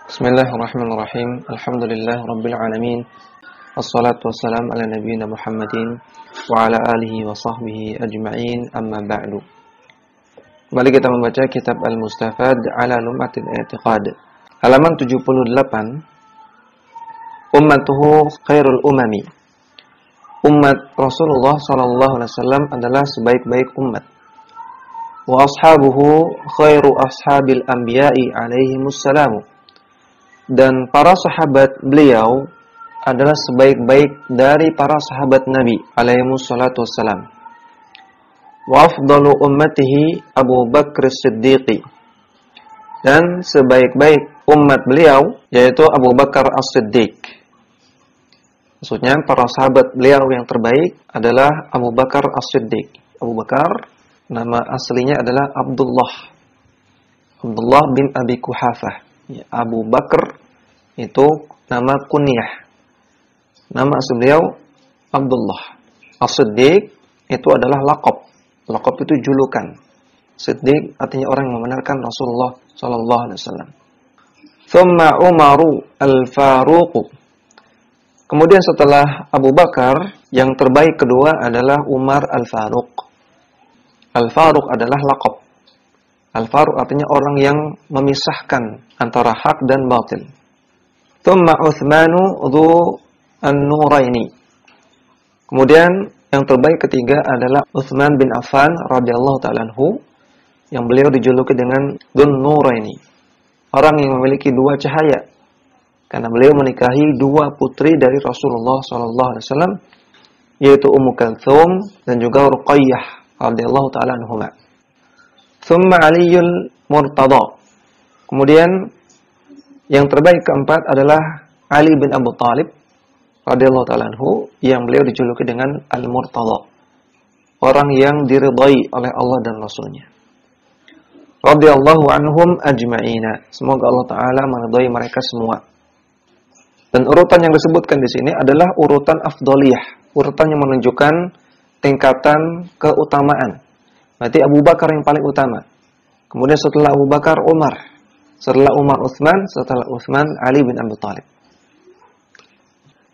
Bismillahirrahmanirrahim. Alhamdulillah rabbil alamin. Wassalatu wassalamu ala nabiyyina Muhammadin wa ala alihi wa sahbihi ajma'in. Amma ba'du. Kembali kita membaca kitab Al-Mustafad ala Lum'atil I'tiqad. Halaman 78. Ummatuhu khairul umami. Umat Rasulullah sallallahu alaihi wasallam adalah sebaik-baik umat. Wa ashabuhu khairu ashabil anbiya'i alaihimus salamu. Dan para sahabat beliau adalah sebaik-baik dari para sahabat Nabi alaihimus salatu wassalam. Wa afdalu ummatihi Abu Bakr As-Siddiq. Dan sebaik-baik umat beliau yaitu Abu Bakar As-Siddiq. Maksudnya para sahabat beliau yang terbaik adalah Abu Bakar As-Siddiq. Abu Bakar nama aslinya adalah Abdullah bin Abi Quhafah. Ya, Abu Bakar itu nama kunyah. Nama asli beliau Abdullah. As-Siddiq itu adalah laqab. Laqab itu julukan. Siddiq artinya orang yang membenarkan Rasulullah sallallahu alaihi wasallam. Thumma Umaru al-Faruq. Kemudian setelah Abu Bakar, yang terbaik kedua adalah Umar al-Faruq. Al-Faruq adalah laqab. Al-Faruq artinya orang yang memisahkan antara hak dan batil. Thumma Uthmanu dhu an-nuraini. Kemudian yang terbaik ketiga adalah Uthman bin Affan radhiyallahu ta'ala anhu, yang beliau dijuluki dengan Dzun Nuraini, orang yang memiliki dua cahaya, karena beliau menikahi dua putri dari Rasulullah sallallahu alaihi wasallam, yaitu Ummu Kalthum dan juga Ruqayyah radhiyallahu ta'ala anhuma. Thumma Aliyul Murtada. Kemudian yang terbaik keempat adalah Ali bin Abu Thalib radhiyallahu ta'ala anhu, yang beliau dijuluki dengan Al-Murtada, orang yang diridai oleh Allah dan Rasulnya. Radhiyallahu anhum ajma'ina. Semoga Allah Ta'ala meridai mereka semua. Dan urutan yang disebutkan di sini adalah urutan afdaliyah, urutan yang menunjukkan tingkatan keutamaan. Berarti Abu Bakar yang paling utama. Kemudian setelah Abu Bakar Umar, setelah Umar Utsman, setelah Utsman Ali bin Abi Thalib.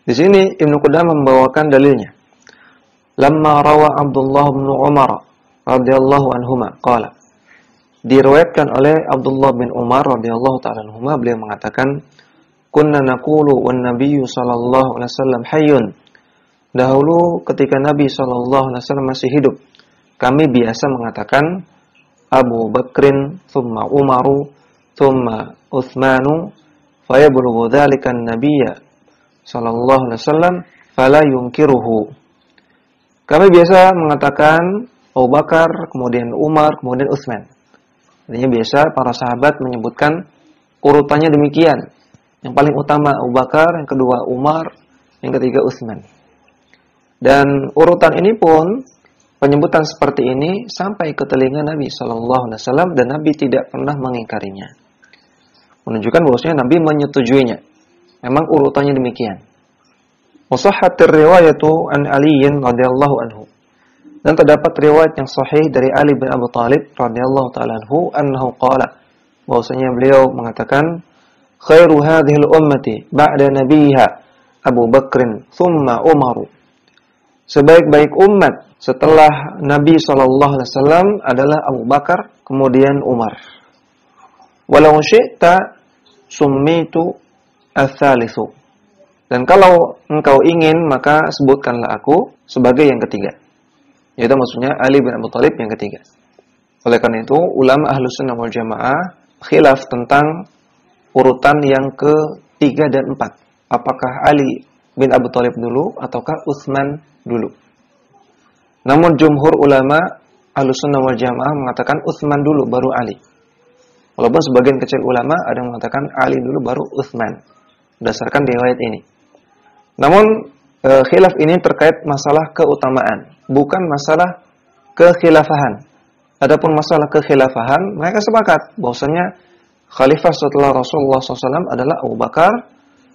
Di sini Ibnu Qudamah membawakan dalilnya. Lamma rawa Abdullah bin Umar radhiyallahu anhuma qala. Diriwayatkan oleh Abdullah bin Umar radhiyallahu ta'ala anhuma, beliau mengatakan, kunna naqulu wan nabiyyu sallallahu alaihi wasallam hayyun. Dahulu ketika Nabi sallallahu alaihi wasallam masih hidup, kami biasa mengatakan Abu Bakrin thumma Umaru thumma Uthmanu fayablughu dzalika an-nabiyya sallallahu alaihi wasallam fala yunkiruhu. Kami biasa mengatakan Abu Bakar, kemudian Umar, kemudian Uthman. Artinya biasa para sahabat menyebutkan urutannya demikian. Yang paling utama Abu Bakar, yang kedua Umar, yang ketiga Uthman. Dan urutan ini pun, penyebutan seperti ini sampai ke telinga Nabi sallallahu alaihi wasallam, dan Nabi tidak pernah mengingkarinya. Menunjukkan bahwasanya Nabi menyetujuinya. Memang urutannya demikian. Wasahhatir riwayatu an Aliyin radhiyallahu anhu. Dan terdapat riwayat yang sahih dari Ali bin Abi Thalib radhiyallahu ta'ala anhu, annahu qala, bahwasanya beliau mengatakan, khairu hadhil ummati ba'da nabiyha Abu Bakrin thumma Umaru. Sebaik-baik umat setelah Nabi sallallahu alaihi wasallam adalah Abu Bakar, kemudian Umar. Walau syi'ta summitu ats-tsalitsu. Dan kalau engkau ingin, maka sebutkanlah aku sebagai yang ketiga. Yaitu maksudnya Ali bin Abi Thalib yang ketiga. Oleh karena itu, ulama Ahlus Sunnah wal Jamaah khilaf tentang urutan yang ke-3 dan 4. Apakah Ali bin Abi Thalib dulu ataukah Utsman dulu? Namun jumhur ulama Ahlus Sunnah wal Jamaah mengatakan Utsman dulu baru Ali. Walaupun sebagian kecil ulama ada yang mengatakan Ali dulu baru Utsman, berdasarkan riwayat ini. Namun khilaf ini terkait masalah keutamaan, bukan masalah kekhilafahan. Adapun masalah kekhilafahan, mereka sepakat bahwasanya khalifah setelah Rasulullah SAW adalah Abu Bakar,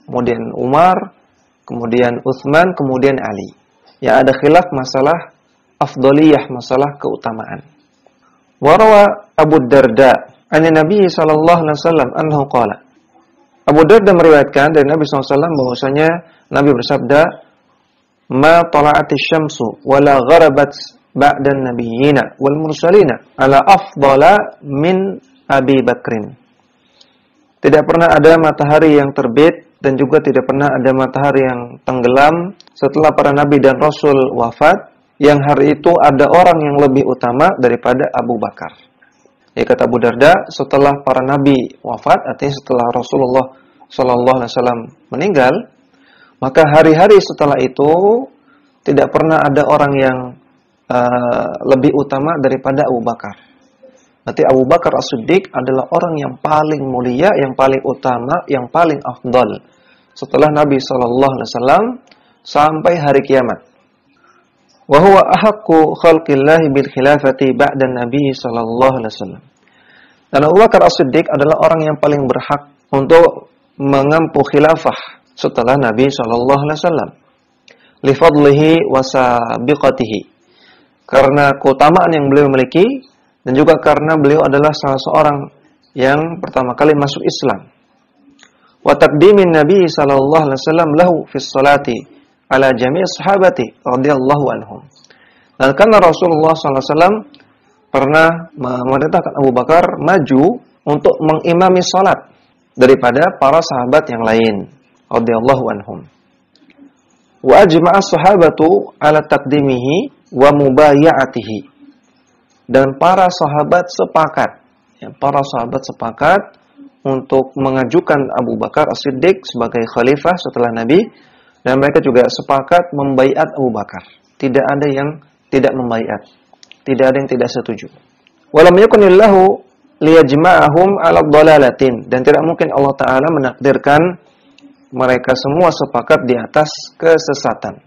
kemudian Umar, kemudian Utsman, kemudian Ali. Ya, ada khilaf masalah afdaliyah, masalah keutamaan. Warawa Abu Darda an Nabi sallallahu alaihi wasallam annahu qala. Abu Darda meriwayatkan dari Nabi SAW bahwasanya Nabi bersabda, "Ma tala'atis syamsu wala gharabat ba'dan nabiyyina wal mursalina ala afdala min Abi Bakrin." Tidak pernah ada matahari yang terbit dan juga tidak pernah ada matahari yang tenggelam setelah para nabi dan rasul wafat, yang hari itu ada orang yang lebih utama daripada Abu Bakar. Ya, kata Abu Darda, setelah para nabi wafat, artinya setelah Rasulullah SAW meninggal, maka hari-hari setelah itu tidak pernah ada orang yang lebih utama daripada Abu Bakar. Berarti Abu Bakar As-Siddiq adalah orang yang paling mulia, yang paling utama, yang paling afdal setelah Nabi SAW sampai hari kiamat. Wa huwa ahaqqu khalqillah bil khilafati ba'da Nabi SAW. Dan Abu Bakar As-Siddiq adalah orang yang paling berhak untuk mengampu khilafah setelah Nabi SAW. Li fadlihi wa sabiqatihi. Karena keutamaan yang beliau miliki dan juga karena beliau adalah salah seorang yang pertama kali masuk Islam. Wa taqdimin Nabi sallallahu alaihi wasallam lahu fi sholati ala jami' sahabati radhiyallahu anhum. Dan karena Rasulullah sallallahu alaihi wasallam pernah memerintahkan Abu Bakar maju untuk mengimami salat daripada para sahabat yang lain radhiyallahu anhum. Wa ajma'a sahabatu ala taqdimihi wa mubaya'atihi. Dan para sahabat sepakat, untuk mengajukan Abu Bakar As-Siddiq sebagai khalifah setelah Nabi, dan mereka juga sepakat membaiat Abu Bakar. Tidak ada yang tidak membaiat, tidak ada yang tidak setuju. Walam yakunillahu liyajma'ahum 'ala dhalalatin, dan tidak mungkin Allah Ta'ala menakdirkan mereka semua sepakat di atas kesesatan.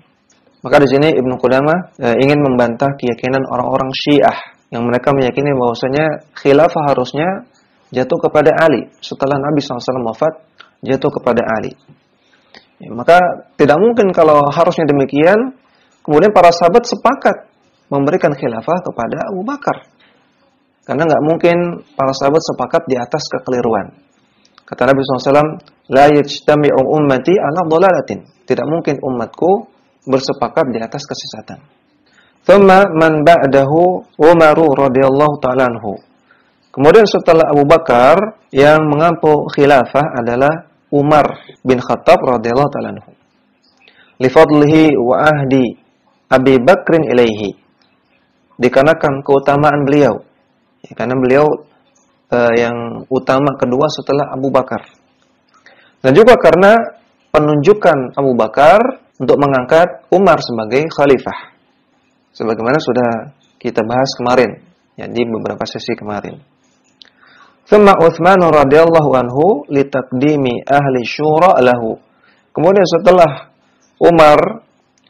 Maka di sini Ibnu Qudamah ingin membantah keyakinan orang-orang Syiah yang mereka meyakini bahwasanya khilafah harusnya jatuh kepada Ali setelah Nabi SAW wafat, jatuh kepada Ali. Ya, maka tidak mungkin kalau harusnya demikian, kemudian para sahabat sepakat memberikan khilafah kepada Abu Bakar. Karena nggak mungkin para sahabat sepakat di atas kekeliruan. Kata Nabi SAW, la yajtami'u ummati ala dhalalatin. Tidak mungkin umatku bersepakat di atas kesesatan. Thumma man ba'dahu Umaru radhiyallahu ta'ala anhu. Kemudian setelah Abu Bakar yang mengampu khilafah adalah Umar bin Khattab radhiyallahu ta'ala anhu. Li fadlihi wa ahdi Abi Bakrin ilaihi. Dikarenakan keutamaan beliau. Ya, karena beliau yang utama kedua setelah Abu Bakar. Dan juga karena penunjukan Abu Bakar untuk mengangkat Umar sebagai khalifah. Sebagaimana sudah kita bahas kemarin, ya, di beberapa sesi kemarin. Thumma Utsman radhiyallahu anhu li taqdimi ahli syura lahu. Kemudian setelah Umar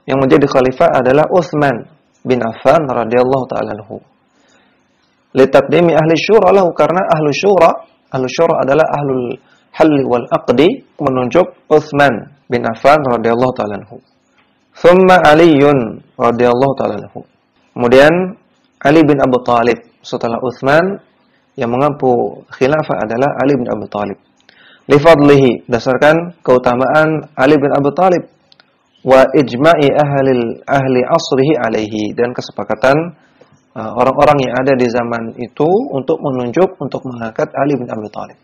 yang menjadi khalifah adalah Utsman bin Affan radhiyallahu ta'ala anhu. Li taqdimi ahli syura lahu, karena ahlu syura adalah ahlul halli wal aqdi, menunjuk Utsman bin Affan radhiyallahu ta'ala anhu. Thumma Aliun radhiyallahu ta'ala anhu. Kemudian Ali bin Abi Thalib setelah Utsman, yang mengampu khilafah adalah Ali bin Abi Thalib. Li fadlihi, dasarkan keutamaan Ali bin Abi Thalib, wa ijma'i ahli asrihi alaihi, dan kesepakatan orang-orang yang ada di zaman itu untuk menunjuk, untuk mengangkat Ali bin Abi Thalib.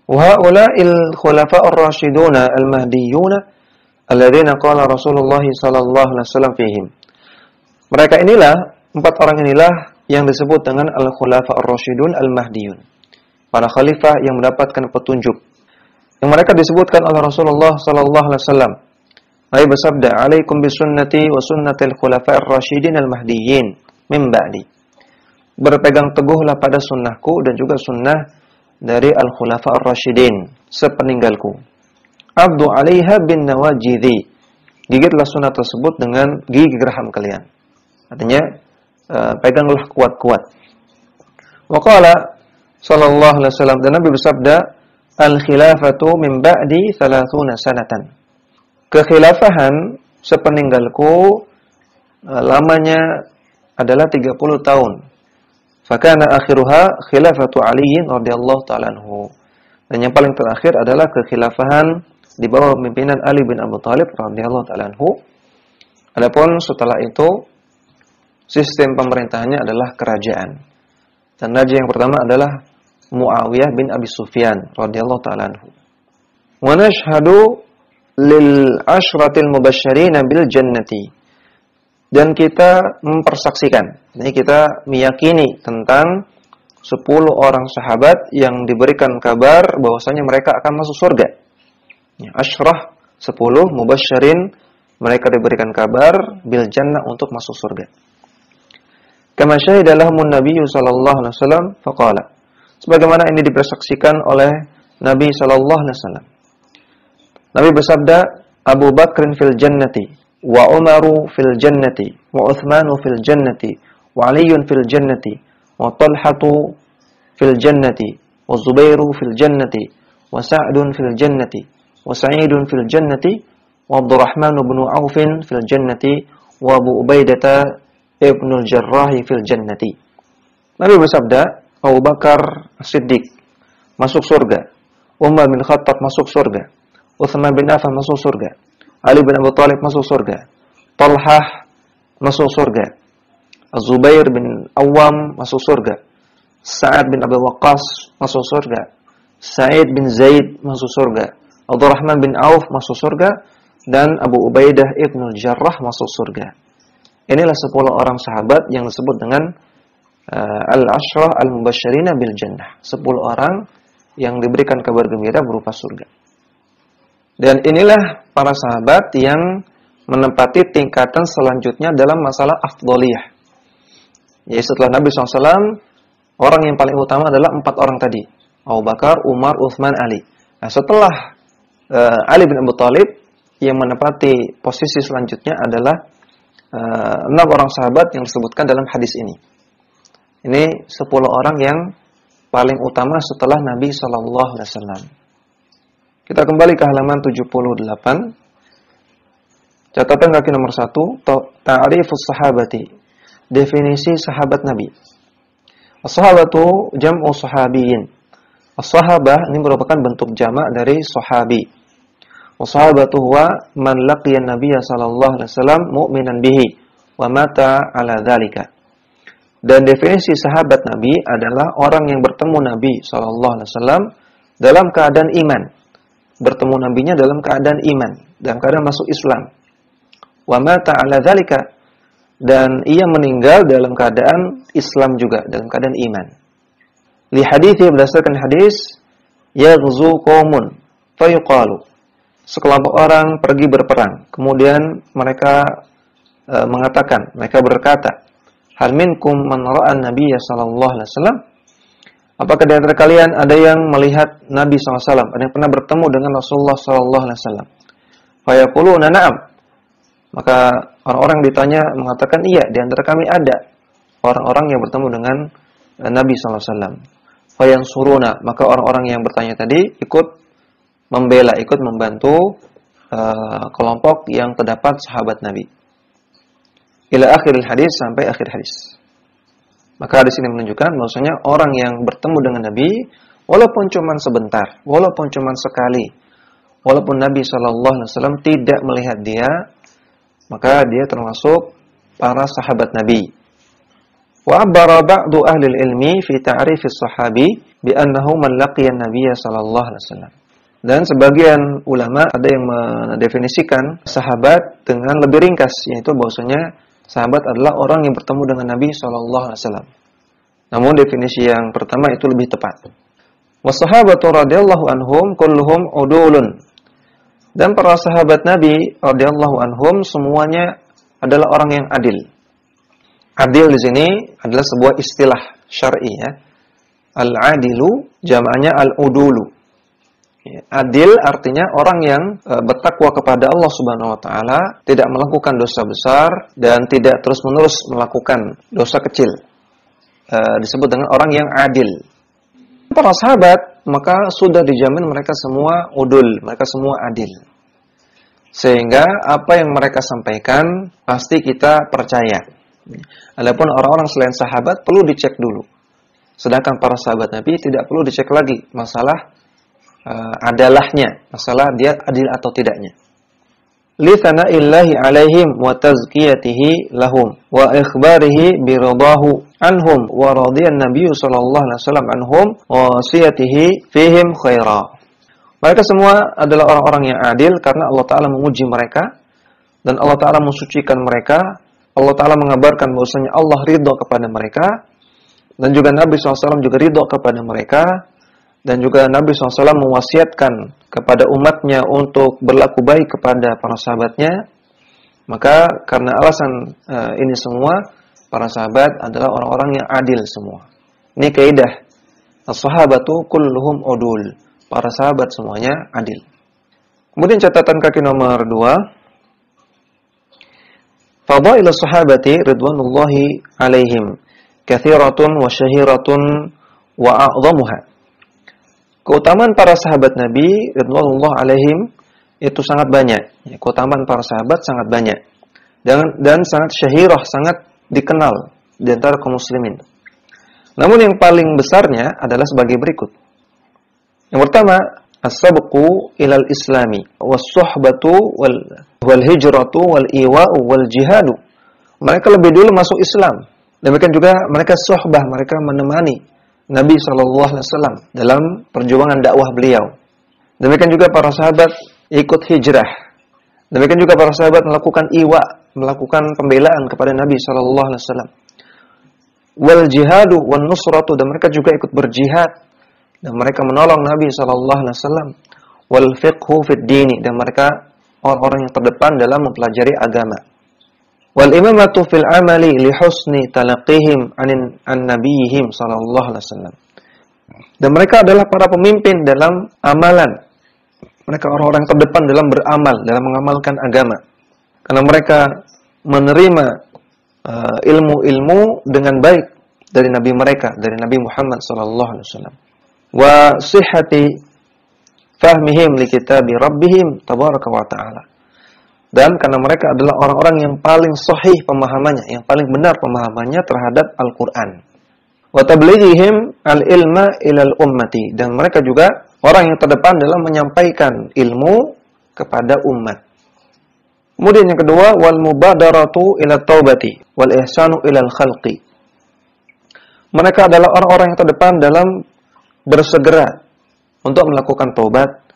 Wa haula'il khulafa'ur rasyiduna al-mahdiyyuna alladzina qala Rasulullah sallallahu alaihi wasallam fihim. Mereka inilah, empat orang inilah yang disebut dengan al-khulafa ar-rasyidun al-mahdiyun, para khalifah yang mendapatkan petunjuk, yang mereka disebutkan oleh Rasulullah sallallahu alaihi wasallam. Nabi bersabda, "Alaikum bisunnati wa sunnatil khulafa ar-rasyidin al-mahdiyyin min ba'di." Berpegang teguhlah pada sunnahku dan juga sunnah dari al-khulafa ar-rasyidin sepeninggalku. Abdu 'alaiha bin nawajidhi. Gigitlah sunnah tersebut dengan gigi geraham kalian. Artinya peganglah kuat-kuat. Wa qala sallallahu alaihi wasallam, dan Nabi bersabda, al-khilafatu min ba'di 30 sanatan. Kekhilafahan sepeninggalku lamanya adalah 30 tahun. Fakana akhiruha khilafatu Ali radhiyallahu ta'ala anhu. Dan yang paling terakhir adalah kekhilafahan di bawah pimpinan Ali bin Abi Thalib radhiyallahu ta'ala anhu. Adapun setelah itu sistem pemerintahannya adalah kerajaan. Dan raja yang pertama adalah Muawiyah bin Abi Sufyan radhiyallahu ta'ala anhu. Wa nashhadu lil ashratil mubasysyirin bil jannati. Dan kita mempersaksikan, ini kita meyakini tentang 10 orang sahabat yang diberikan kabar bahwasanya mereka akan masuk surga. Ya, asyrah 10 mubasysyirin, mereka diberikan kabar bil jannah untuk masuk surga. Kama syahida lahumun nabiyyu sallallahu alaihi wasallam faqala. Sebagaimana ini dipersaksikan oleh Nabi sallallahu alaihi wasallam. Nabi bersabda, Abu Bakrin fil jannati, wa Umaru fil jannati, wa Utsmanu fil jannati, wa Aliyun fil jannati, wa Talhatu fil jannati, wa Zubairu fil jannati, wa Sa'dun fil jannati, wa Sa'idun fil jannati, wa Abdurrahman bin Aufin fil jannati, wa Abu Ubaidah ibnul Jarrah fil jannati. Nabi bersabda, Abu Bakar Siddiq masuk surga, Umar bin Khattab masuk surga, Utsman bin Affan masuk surga, Ali bin Abi Thalib masuk surga, Talhah masuk surga, Az-Zubair bin Awam masuk surga, Sa'ad bin Abi Waqqas masuk surga, Sa'id bin Zaid masuk surga, Abdurrahman bin Auf masuk surga, dan Abu Ubaidah ibnul Jarrah masuk surga. Inilah 10 orang sahabat yang disebut dengan al-ashrah al-mubasysyirina bil jannah. 10 orang yang diberikan kabar gembira berupa surga. Dan inilah para sahabat yang menempati tingkatan selanjutnya dalam masalah afdholiyah. Jadi setelah Nabi SAW, orang yang paling utama adalah 4 orang tadi. Abu Bakar, Umar, Utsman, Ali. Nah, setelah Ali bin Abi Thalib, yang menempati posisi selanjutnya adalah 6 orang sahabat yang disebutkan dalam hadis ini. Ini 10 orang yang paling utama setelah Nabi SAW. Kita kembali ke halaman 78. Catatan kaki nomor 1, ta'rifus sahabati. Definisi sahabat Nabi. As-sahabatu jam'u sahabiyin. As-sahabah ini merupakan bentuk jamak dari sahabi. As-sahabatu huwa man laqiya an-nabiyya sallallahu alaihi wasallam mu'minan bihi wa mata 'ala dzalika. Dan definisi sahabat Nabi adalah orang yang bertemu Nabi sallallahu alaihi wasallam dalam keadaan iman. Bertemu nabinya dalam keadaan iman, dalam keadaan masuk Islam. Wa mata 'ala dzalika, dan ia meninggal dalam keadaan Islam juga, dalam keadaan iman. Li hadithi, berdasarkan hadis, yaghzu qaumun fayuqalu. Sekelompok orang pergi berperang, kemudian mereka mengatakan, mereka berkata, hal minkum man ra'a an-nabiyya sallallahu alaihi wasallam? Apakah di antara kalian ada yang melihat Nabi SAW, ada yang pernah bertemu dengan Rasulullah SAW? Fayaquluna na'am. Maka orang-orang ditanya mengatakan, iya, di antara kami ada orang-orang yang bertemu dengan Nabi SAW. Fayansuruna, maka orang-orang yang bertanya tadi ikut membela, ikut membantu kelompok yang terdapat sahabat Nabi. Ila akhiril hadis, sampai akhir hadis. Maka di sini menunjukkan bahwasanya orang yang bertemu dengan Nabi, walaupun cuma sebentar, walaupun cuma sekali, walaupun Nabi SAW tidak melihat dia, maka dia termasuk para sahabat Nabi. Wa abbara ba'du ahli ilmi fi ta'rif as-sahabi bi annahu man laqiya an-nabiy sallallahu alaihi wasallam. Dan sebagian ulama ada yang mendefinisikan sahabat dengan lebih ringkas, yaitu bahwasanya sahabat adalah orang yang bertemu dengan Nabi SAW. Namun definisi yang pertama itu lebih tepat. Wassahabatu radhiyallahu anhum kulluhum udulun. Dan para sahabat Nabi radhiyallahu anhum semuanya adalah orang yang adil. Adil di sini adalah sebuah istilah syar'i ya. Al-adilu jamaknya al-udulu. Adil artinya orang yang bertakwa kepada Allah Subhanahu wa taala, tidak melakukan dosa besar dan tidak terus-menerus melakukan dosa kecil. Disebut dengan orang yang adil. Para sahabat maka sudah dijamin mereka semua udul, mereka semua adil. Sehingga apa yang mereka sampaikan pasti kita percaya. Adapun orang-orang selain sahabat perlu dicek dulu. Sedangkan para sahabat Nabi tidak perlu dicek lagi masalah adalahnya, masalah dia adil atau tidaknya. Li sana'illahi alaihim wa tazkiyatihi lahum wa ikhbarihi biradahu anhum wa radiyan nabiyyu sallallahu alaihi wasallam anhum wa wasiyatihi fihim khaira. Mereka semua adalah orang-orang yang adil karena Allah Ta'ala menguji mereka dan Allah Ta'ala mensucikan mereka. Allah Ta'ala mengabarkan bahwasanya Allah ridha kepada mereka dan juga Nabi SAW juga ridha kepada mereka. Dan juga Nabi SAW mewasiatkan kepada umatnya untuk berlaku baik kepada para sahabatnya. Maka karena alasan ini semua, para sahabat adalah orang-orang yang adil semua. Ini kaidah. As-sahabatu kulluhum udul. Para sahabat semuanya adil. Kemudian catatan kaki nomor 2. Fadailus sahabati ridwanullahi alaihim kathiratun wa syahiratun wa a'zamuha. Keutamaan para sahabat Nabi radhiyallahu alaihim itu sangat banyak. Keutamaan para sahabat sangat banyak. Dan sangat syahirah, sangat dikenal di antara kaum muslimin. Namun yang paling besarnya adalah sebagai berikut. Yang pertama, as-sabqu ilal islami was-suhbatu wal hijratu wal iwa'u wal jihadu. Mereka lebih dulu masuk Islam. Demikian juga mereka suhbah, mereka menemani Nabi SAW dalam perjuangan dakwah beliau. Demikian juga para sahabat ikut hijrah. Demikian juga para sahabat melakukan iwa, melakukan pembelaan kepada Nabi SAW. Wal jihadu wan nusratu, dan mereka juga ikut berjihad dan mereka menolong Nabi SAW. Wal fiqhu fid dini, dan mereka orang-orang yang terdepan dalam mempelajari agama. Wal imamatu fil amali li husni talaqihim an nabiyihim sallallahu alaihi wasallam. Dan mereka adalah para pemimpin dalam amalan. Mereka orang-orang terdepan dalam beramal, dalam mengamalkan agama. Karena mereka menerima ilmu-ilmu dengan baik dari nabi mereka, dari Nabi Muhammad sallallahu alaihi wasallam. Wa sihhati fahmihim li kitabi rabbihim tabaraka wa ta'ala. Dan karena mereka adalah orang-orang yang paling sahih pemahamannya, yang paling benar pemahamannya terhadap Al-Quran. Wa tablighihim al-ilma ilal ummati, dan mereka juga orang yang terdepan dalam menyampaikan ilmu kepada umat. Kemudian yang kedua, wal mubadaratu ila taubati wal ihsanu ilal khalqi. Mereka adalah orang-orang yang terdepan dalam bersegera untuk melakukan taubat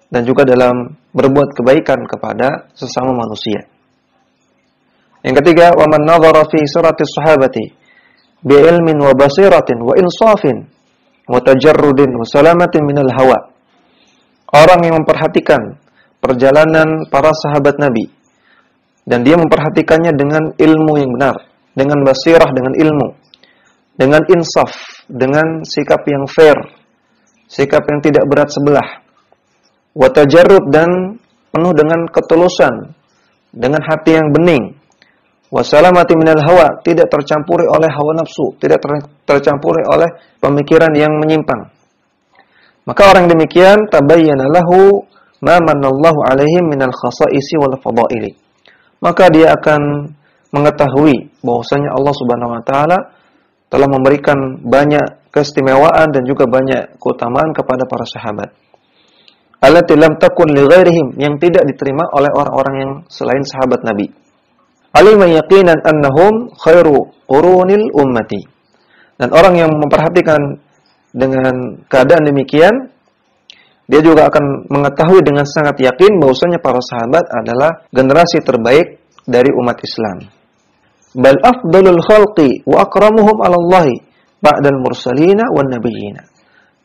dan juga dalam berbuat kebaikan kepada sesama manusia. Yang ketiga, wa man nadhara fi siratis sahabati bi ilmin wa basiratin wa insafin wa tajarrudin wa salamatin minal hawa. Orang yang memperhatikan perjalanan para sahabat Nabi dan dia memperhatikannya dengan ilmu yang benar, dengan basirah, dengan ilmu, dengan insaf, dengan sikap yang fair, sikap yang tidak berat sebelah. Wa tajarrud, dan penuh dengan ketulusan, dengan hati yang bening. Wa salamati minal hawa, tidak tercampuri oleh hawa nafsu, tidak tercampuri oleh pemikiran yang menyimpang. Maka orang demikian tabayyana lahu ma manallahu alaihim minal khasa'isi wal fadaili. Maka dia akan mengetahui bahwasanya Allah Subhanahu wa taala telah memberikan banyak keistimewaan dan juga banyak keutamaan kepada para sahabat. Allati lam takun li ghairihim, yang tidak diterima oleh orang-orang yang selain sahabat Nabi. Alima yaqinan annahum khairu qurunil ummati. Dan orang yang memperhatikan dengan keadaan demikian, dia juga akan mengetahui dengan sangat yakin bahwasanya para sahabat adalah generasi terbaik dari umat Islam. Bal afdalul khalqi wa akramuhum 'ala Allah ba'dal mursalina wan nabiyina.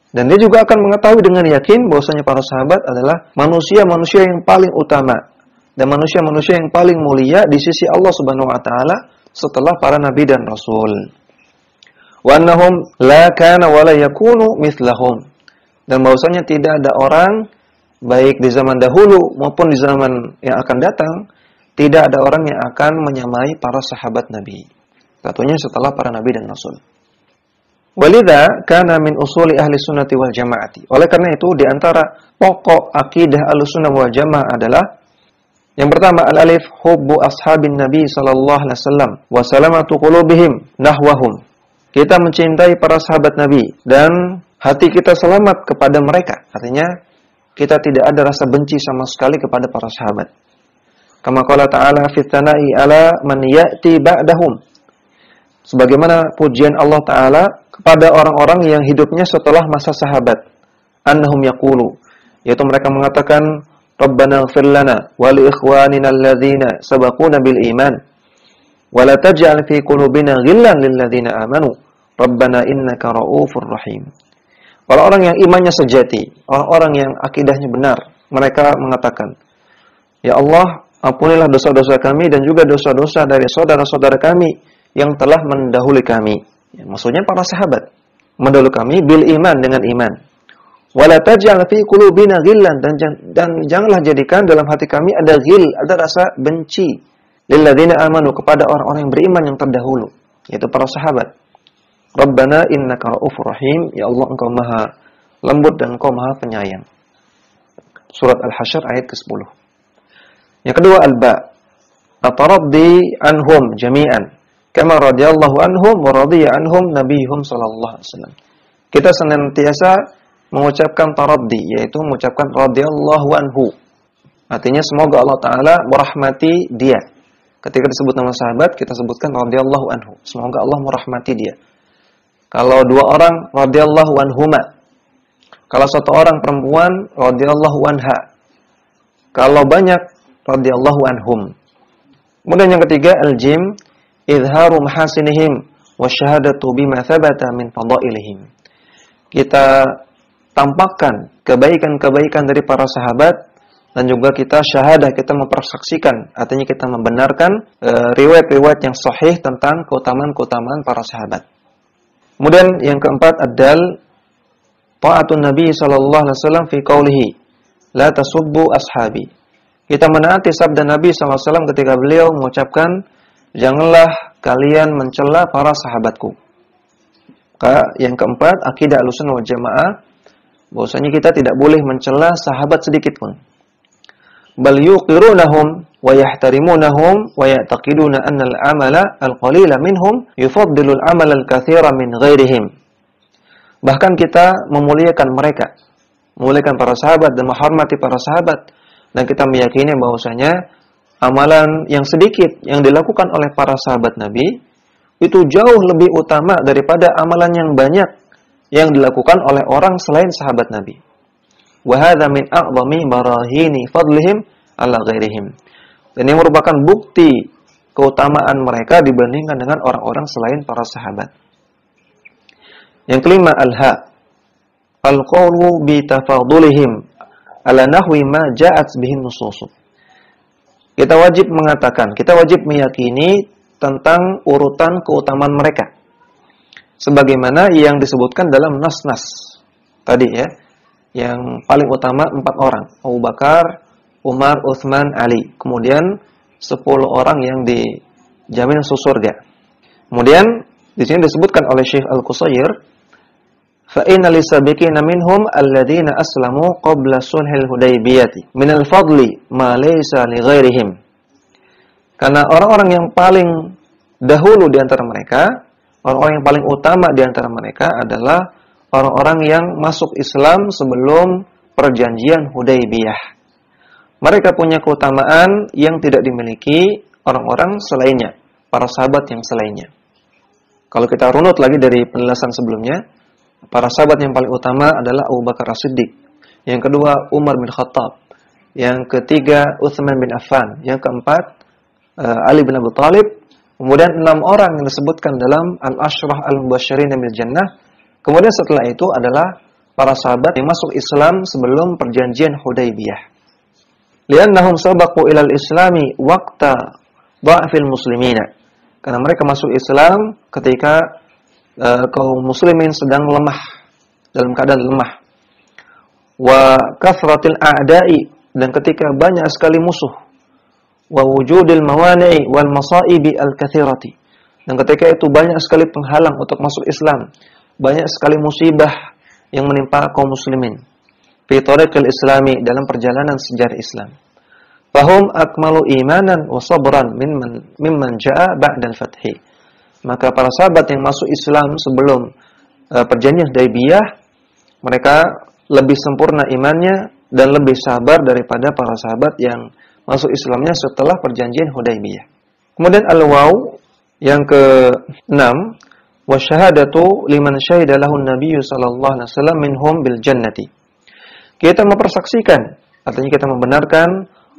Dan dia juga akan mengetahui dengan yakin bahwasanya para sahabat adalah manusia-manusia yang paling utama dan manusia-manusia yang paling mulia di sisi Allah Subhanahu wa taala setelah para nabi dan rasul. Wa annahum la kana wa la yakunu mithlahum. Dan bahwasanya tidak ada orang baik di zaman dahulu maupun di zaman yang akan datang, tidak ada orang yang akan menyamai para sahabat Nabi. Tentunya setelah para nabi dan rasul. Walidha kana min usuli ahli sunnati wal jamaati. Oleh karena itu di antara pokok akidah ahlussunnah wal jamaah adalah yang pertama al-alif hubbu ashabin nabi sallallahu alaihi wasallam wa salamatu qulubihim nahwahum. Kita mencintai para sahabat Nabi dan hati kita selamat kepada mereka. Artinya kita tidak ada rasa benci sama sekali kepada para sahabat. Kama qala ta'ala fi tsana'i ala man ya'ti ba'dahum. Sebagaimana pujian Allah Ta'ala kepada orang-orang yang hidupnya setelah masa sahabat. Annahum yaqulu, yaitu mereka mengatakan, Rabbana ighfir lana wa li ikhwanina alladhina sabaquna bil iman wa la taj'al fi qulubina ghillan lil ladzina amanu Rabbana innaka ra'ufur rahim. Orang-orang yang imannya sejati, orang-orang yang akidahnya benar, mereka mengatakan, Ya Allah, ampunilah dosa-dosa kami dan juga dosa-dosa dari saudara-saudara kami yang telah mendahului kami. Ya, maksudnya para sahabat mendahului kami bil iman, dengan iman. Wala taj'al fi qulubina ghillan, dan janganlah jadikan dalam hati kami ada ghil, ada rasa benci lil ladzina amanu, kepada orang-orang yang beriman yang terdahulu, yaitu para sahabat. Rabbana innaka ra'ufur rahim, ya Allah engkau maha lembut dan engkau maha penyayang. Surat Al-Hasyr ayat ke-10. Yang kedua, al-ba, at-taraddi anhum jami'an kama radhiyallahu anhum wa radiya anhum nabiyuhum sallallahu alaihi wasallam. Kita senantiasa mengucapkan taraddi, yaitu mengucapkan radhiyallahu anhu. Artinya semoga Allah Ta'ala merahmati dia. Ketika disebut nama sahabat, kita sebutkan radhiyallahu anhu, semoga Allah merahmati dia. Kalau dua orang, radhiyallahu anhuma. Kalau satu orang perempuan, radhiyallahu anha. Kalau banyak, radhiyallahu anhum. Kemudian yang ketiga, al-jim, izharu mahasinihim wa syahadatu bima thabata min fadailihim. Kita tampakkan kebaikan-kebaikan dari para sahabat, dan juga kita syahadah, kita mempersaksikan, artinya kita membenarkan riwayat-riwayat yang sahih tentang keutamaan-keutamaan para sahabat. Kemudian yang keempat, ad-dal ta'atun Nabi sallallahu alaihi wasallam fi qaulihi la tasubbu ashabi. Kita menaati sabda Nabi sallallahu alaihi wasallam ketika beliau mengucapkan, janganlah kalian mencela para sahabatku. Yang keempat, akidah Ahlussunnah wal Jamaah, bahwasanya kita tidak boleh mencela sahabat sedikit pun. Bal yuqirunahum wa yahtarimunahum wa ya'taqiduna anna al-amala al-qalila minhum yufaddilu al-amala al-katsira min ghairihim. Bahkan kita memuliakan mereka, memuliakan para sahabat dan menghormati para sahabat, dan kita meyakini bahwasanya amalan yang sedikit yang dilakukan oleh para sahabat Nabi itu jauh lebih utama daripada amalan yang banyak yang dilakukan oleh orang selain sahabat Nabi. Wa hadza min a'zami barahini fadlihim ala ghairihim. Dan ini merupakan bukti keutamaan mereka dibandingkan dengan orang-orang selain para sahabat. Yang kelima, al-ha, al-qawlu bi tafadulihim ala nahwi ma ja'at bihi nusus. Kita wajib mengatakan, kita wajib meyakini tentang urutan keutamaan mereka sebagaimana yang disebutkan dalam nas-nas tadi ya. Yang paling utama 4 orang, Abu Bakar, Umar, Utsman, Ali. Kemudian 10 orang yang dijamin masuk surga. Kemudian di sini disebutkan oleh Syekh Al-Qusair, fa inna lisabiqina minhum alladziina aslamu qabla sulhil Hudaybiyah min al-fadli ma laysa li ghairihim. Karena orang-orang yang paling dahulu di antara mereka, orang-orang yang paling utama di antara mereka adalah orang-orang yang masuk Islam sebelum perjanjian Hudaybiyah. Mereka punya keutamaan yang tidak dimiliki orang-orang selainnya, para sahabat yang selainnya. Kalau kita runut lagi dari penjelasan sebelumnya, para sahabat yang paling utama adalah Abu Bakar As-Siddiq, yang kedua Umar bin Khattab, yang ketiga Utsman bin Affan, yang keempat Ali bin Abi Thalib. Kemudian 6 orang yang disebutkan dalam Al-Ashrah Al-Mubasysyirin bil Jannah. Kemudian setelah itu adalah para sahabat yang masuk Islam sebelum perjanjian Hudaybiyah. Li'annahum sabaqu ilal islami waqta dha'fil muslimina. Karena mereka masuk Islam ketika kaum muslimin sedang lemah, dalam keadaan lemah. Wa kathratil a'da'i, dan ketika banyak sekali musuh. Wa wujudil mawani'i wal masaibi al-katsirati. Dan ketika itu banyak sekali penghalang untuk masuk Islam. Banyak sekali musibah yang menimpa kaum muslimin fi tariqil islami, dalam perjalanan sejarah Islam. Fahum akmalu imanan wa sabran mimman jaa ba'dal fathi. Maka para sahabat yang masuk Islam sebelum perjanjian Hudaybiyah, mereka lebih sempurna imannya dan lebih sabar daripada para sahabat yang masuk Islamnya setelah perjanjian Hudaybiyah. Kemudian al-waw yang ke-6, wa syahadatu liman syahida lahu an-nabiy sallallahu alaihi wasallam minhum bil jannati. Kita mempersaksikan, artinya kita membenarkan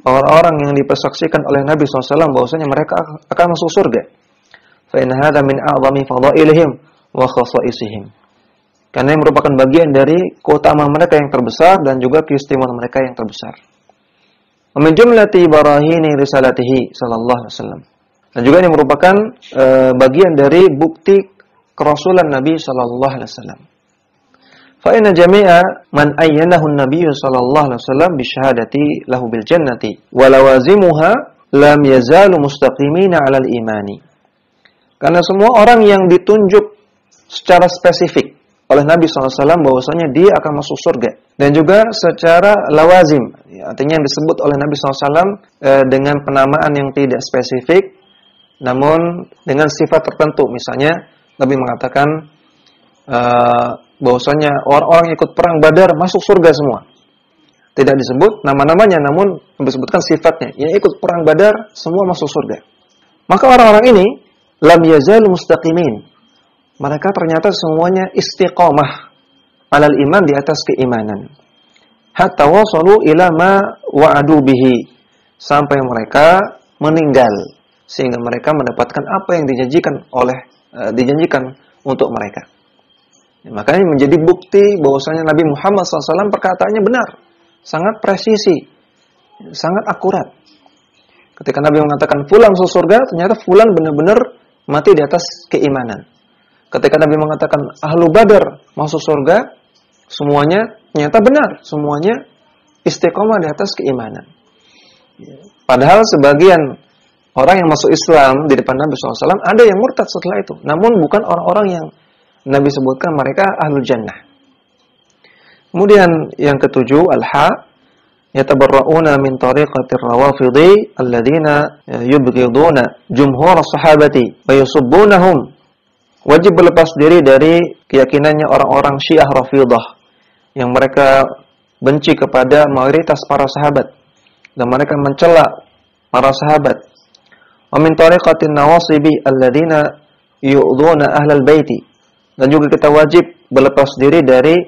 orang-orang yang dipersaksikan oleh Nabi SAW bahwasanya mereka akan masuk surga. Fa inna hadza min a'zami fadailihim wa khasaisihim. Karena ini merupakan bagian dari keutamaan mereka yang terbesar dan juga keistimewaan mereka yang terbesar. Min jumlati barahini risalatihi sallallahu alaihi wasallam. Dan juga ini merupakan bagian dari bukti kerasulan Nabi sallallahu alaihi wasallam. Fa inna jami'a man ayyanahu an-nabiy sallallahu alaihi wasallam bi syahadati lahu bil jannati wa lawazimuha lam yazalu mustaqimina 'ala al-imani. Karena semua orang yang ditunjuk secara spesifik oleh Nabi SAW bahwasanya dia akan masuk surga. Dan juga secara lawazim, artinya yang disebut oleh Nabi SAW dengan penamaan yang tidak spesifik, namun dengan sifat tertentu. Misalnya, Nabi mengatakan bahwasanya orang-orang yang ikut perang Badar masuk surga semua. Tidak disebut nama-namanya, namun disebutkan sifatnya. Yang ikut perang Badar semua masuk surga. Maka orang-orang ini lam yazalu mustaqimin. Mereka ternyata semuanya istiqamah alal iman, di atas keimanan. Hatta wasalu ila ma wa'adu bihi, sampai mereka meninggal sehingga mereka mendapatkan apa yang dijanjikan untuk mereka. Makanya menjadi bukti bahwasanya Nabi Muhammad SAW perkataannya benar, sangat presisi, sangat akurat. Ketika Nabi mengatakan fulan masuk surga, ternyata fulan benar-benar mati di atas keimanan. Ketika Nabi mengatakan ahlu Badar masuk surga, semuanya ternyata benar, semuanya istiqomah di atas keimanan. Padahal sebagian orang yang masuk Islam di depan Nabi SAW ada yang murtad setelah itu, namun bukan orang-orang yang Nabi sebutkan mereka ahlul jannah. Kemudian yang ketujuh, al-ha, yatabarra'una min tariqatir rawafidhi alladhina yubghiduna jumhur sahabati wa yusubbunahum. Wajib berlepas diri dari keyakinannya orang-orang Syiah Rafidah yang mereka benci kepada mayoritas para sahabat dan mereka mencela para sahabat. Wa min tariqatin nawasibi alladhina yu'dhuna ahlal baiti. Dan juga kita wajib berlepas diri dari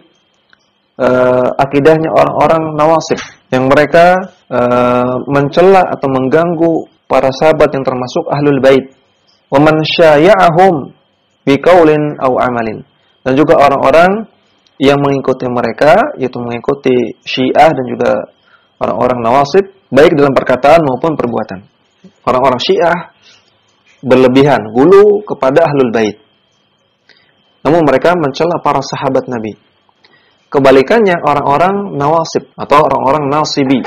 akidahnya orang-orang nawasib yang mereka mencela atau mengganggu para sahabat yang termasuk ahlul bait. Wa man syaya'ahum biqaulin aw amalin. Dan juga orang-orang yang mengikuti mereka, yaitu mengikuti Syiah dan juga orang-orang nawasib, baik dalam perkataan maupun perbuatan. Orang-orang Syiah berlebihan, gulu kepada ahlul bait, namun mereka mencela para sahabat Nabi. Kebalikannya orang-orang nawasib atau orang-orang nasibi,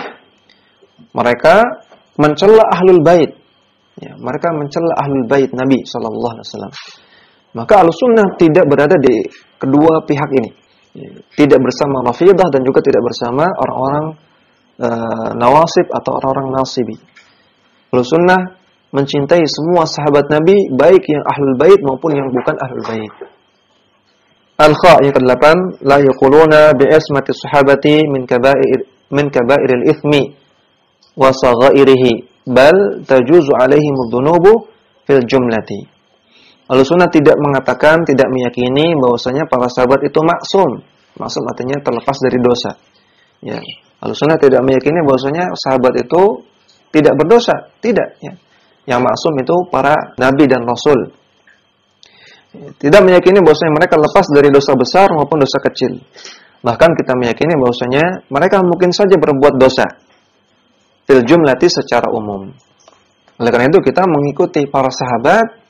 mereka mencela ahlul bait. Ya, mereka mencela ahlul bait Nabi sallallahu alaihi wasallam. Maka Ahlussunnah tidak berada di kedua pihak ini. Tidak bersama Rafidah dan juga tidak bersama orang-orang nawasib atau orang-orang nasibi. Ahlussunnah mencintai semua sahabat Nabi, baik yang ahlul bait maupun yang bukan ahlul bait. Al-Kha yang ke-8, la yaquluna bi ismati sahabati min kaba'iril ithmi wa saghairihi bal tajuzu alaihim adh-dhunubu fil jumlati. Ahlussunnah tidak mengatakan, tidak meyakini bahwasanya para sahabat itu maksum. Maksum artinya terlepas dari dosa. Ya. Ahlussunnah tidak meyakini bahwasanya sahabat itu tidak berdosa, tidak. Ya. Yang maksum itu para nabi dan rasul. Tidak meyakini bahwasanya mereka lepas dari dosa besar maupun dosa kecil. Bahkan kita meyakini bahwasanya mereka mungkin saja berbuat dosa. Fil jumlati secara umum. Oleh karena itu kita mengikuti para sahabat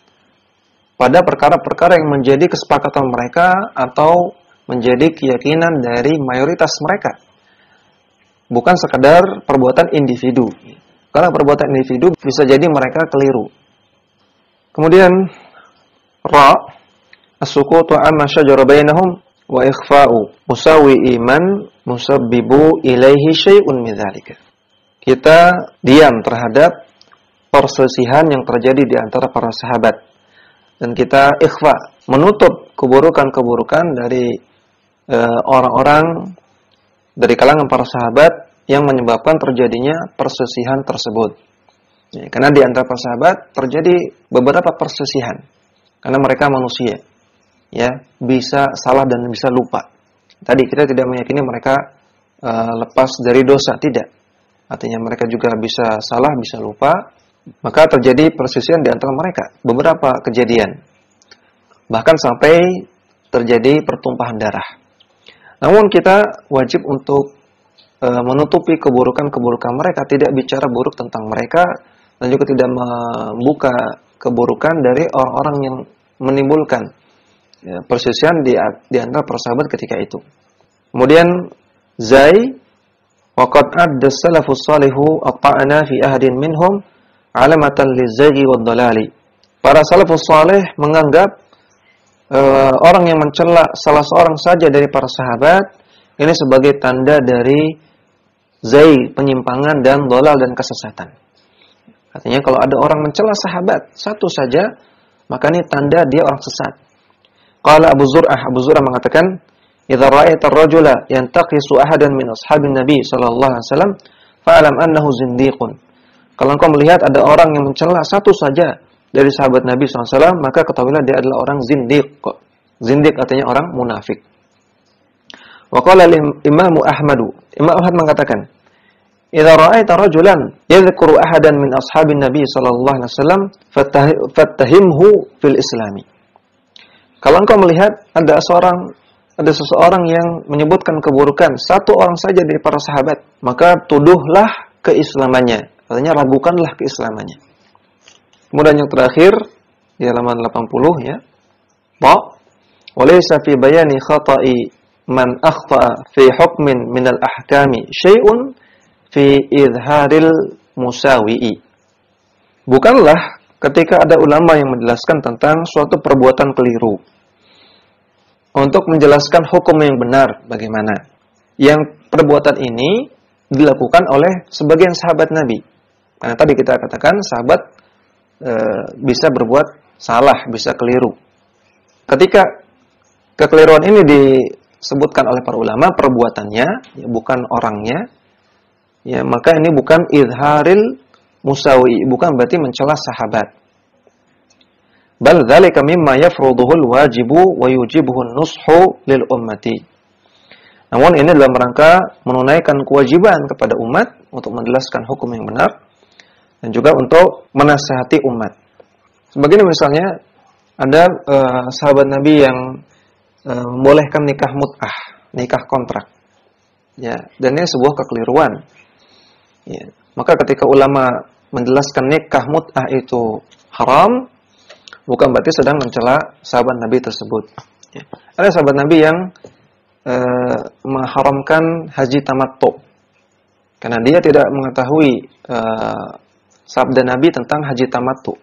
pada perkara-perkara yang menjadi kesepakatan mereka atau menjadi keyakinan dari mayoritas mereka. Bukan sekadar perbuatan individu. Karena perbuatan individu bisa jadi mereka keliru. Kemudian ra as-sukutu amma syajara bainahum wa ikhfa'u musawi iman musabbibu ilaihi syai'un min dzalika. Kita diam terhadap perselisihan yang terjadi di antara para sahabat. Dan kita ikhfa, menutup keburukan-keburukan dari orang-orang dari kalangan para sahabat yang menyebabkan terjadinya perselisihan tersebut. Ya, karena di antara para sahabat terjadi beberapa perselisihan. Karena mereka manusia, ya, bisa salah dan bisa lupa. Tadi kita tidak meyakini mereka lepas dari dosa, tidak. Artinya mereka juga bisa salah, bisa lupa. Maka terjadi perselisihan di antara mereka, beberapa kejadian. Bahkan sampai terjadi pertumpahan darah. Namun kita wajib untuk menutupi keburukan-keburukan mereka, tidak bicara buruk tentang mereka, dan juga tidak membuka keburukan dari orang-orang yang menimbulkan perselisihan di antara para sahabat ketika itu. Kemudian Zai waqad adda salafus salihu at-ta'ana fi ahadin minhum alamatan lizzaghi wad-dalali. Para salafus salih menganggap orang yang mencela salah seorang saja dari para sahabat ini sebagai tanda dari zai, penyimpangan, dan dolal dan kesesatan. Artinya kalau ada orang mencela sahabat satu saja, maka ini tanda dia orang sesat. Qala Abu Zur'ah mengatakan, "Idza ra'aita ar-rajula yantaqisu ahadan min ashabin Nabi sallallahu alaihi wasallam, fa'lam annahu zindiqun." Kalau engkau melihat ada orang yang mencela satu saja dari sahabat Nabi SAW, maka ketahuilah dia adalah orang zindiq. Zindiq artinya orang munafik. Wa qala Imam Ahmad mengatakan, "Idza ra'aita rajulan yadhkuru ahadan min ashabin Nabi sallallahu alaihi wasallam, fattahimhu fil Islami." Kalau engkau melihat ada seseorang yang menyebutkan keburukan satu orang saja dari para sahabat, maka tuduhlah keislamannya. Artinya ragukanlah keislamannya. Kemudian yang terakhir di halaman 80 ya. Walaysa fi bayani khata'i man akhta'a fi hukmin min al-ahkami syai'un fi idharil musawi'i. Bukanlah ketika ada ulama yang menjelaskan tentang suatu perbuatan keliru untuk menjelaskan hukum yang benar bagaimana. Yang perbuatan ini dilakukan oleh sebagian sahabat Nabi. Karena tadi kita katakan sahabat bisa berbuat salah, bisa keliru. Ketika kekeliruan ini disebutkan oleh para ulama, perbuatannya, ya, bukan orangnya, ya, maka ini bukan idharil musawi, bukan berarti mencela sahabat. Bal dzalika mimma yafruduhul wajibu wa yujibuhun nushu lil ummati. Namun ini dalam rangka menunaikan kewajiban kepada umat untuk menjelaskan hukum yang benar dan juga untuk menasihati umat. Sebagaimana misalnya ada sahabat Nabi yang membolehkan nikah mut'ah, nikah kontrak. Ya, dan ini sebuah kekeliruan. Ya, maka ketika ulama menjelaskan nikah mut'ah itu haram, bukan berarti sedang mencela sahabat Nabi tersebut. Ya. Ada sahabat Nabi yang mengharamkan haji tamattu. Karena dia tidak mengetahui sabda Nabi tentang haji tamattu.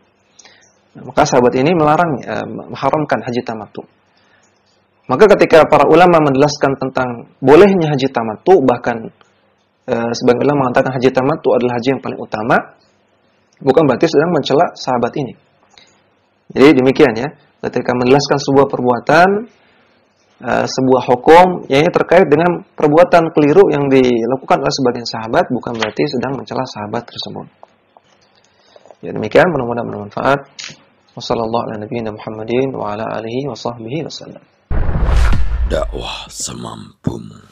Maka sahabat ini mengharamkan haji tamattu. Maka ketika para ulama menjelaskan tentang bolehnya haji tamattu, bahkan sebagian ulama mengatakan haji tamattu adalah haji yang paling utama, bukan berarti sedang mencela sahabat ini. Jadi demikian ya, ketika menjelaskan sebuah perbuatan, sebuah hukum yang ini terkait dengan perbuatan keliru yang dilakukan oleh sebagian sahabat, bukan berarti sedang mencela sahabat tersebut. Ya demikian, mudah-mudahan bermanfaat. Wassalamualaikum warahmatullahi wabarakatuh. Dakwah semampumu.